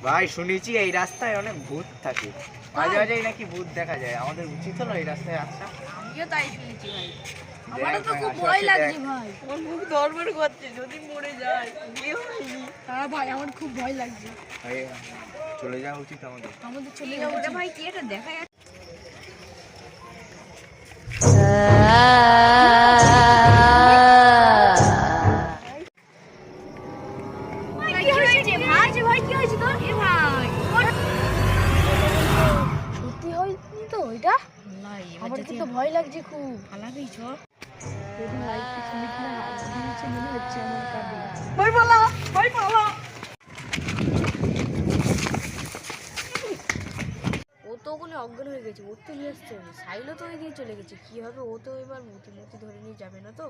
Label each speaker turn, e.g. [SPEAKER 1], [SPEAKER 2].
[SPEAKER 1] ভাই শুনেছি এই রাস্তায় অনেক ভূত থাকে, মাঝে মাঝেই নাকি ভূত দেখা যায়। আমাদের উচিত হলো এই রাস্তায় আসা।
[SPEAKER 2] আমিও তাই শুনেছি ভাই।
[SPEAKER 3] আমারও তো খুব ভয় লাগছে ভাই।
[SPEAKER 2] আমার মুখ ধড়ফড় করছে, যদি মরে যায় বিয়ে হয়নি।
[SPEAKER 3] হ্যাঁ ভাই, আমার খুব ভয় লাগছে।
[SPEAKER 1] চলে যাওয়া উচিত আমাদের।
[SPEAKER 3] আমাদের চলে
[SPEAKER 2] কি
[SPEAKER 3] যাবো
[SPEAKER 2] ওটা ভাই, কি এটা দেখা যাচ্ছে?
[SPEAKER 3] সত্যি হয়নি তো এটা?
[SPEAKER 2] না,
[SPEAKER 3] আমার কিন্তু ভয় লাগছে খুব।
[SPEAKER 2] পালাবি চ।
[SPEAKER 3] যদি লাইটটা শুনে কিনা হাত দিয়েছে মনে হচ্ছে আমার কাঁদে।
[SPEAKER 2] ভাই পালা, ভাই পালা।
[SPEAKER 3] ও তো ওখানে অজ্ঞান হয়ে গেছে, ওর তো নিয়ে আসতে হবে। সাইলও তো ওই দিয়ে চলে গেছে, কি হবে? ও তো এবার মতি ধরে নিয়ে যাবে না তো।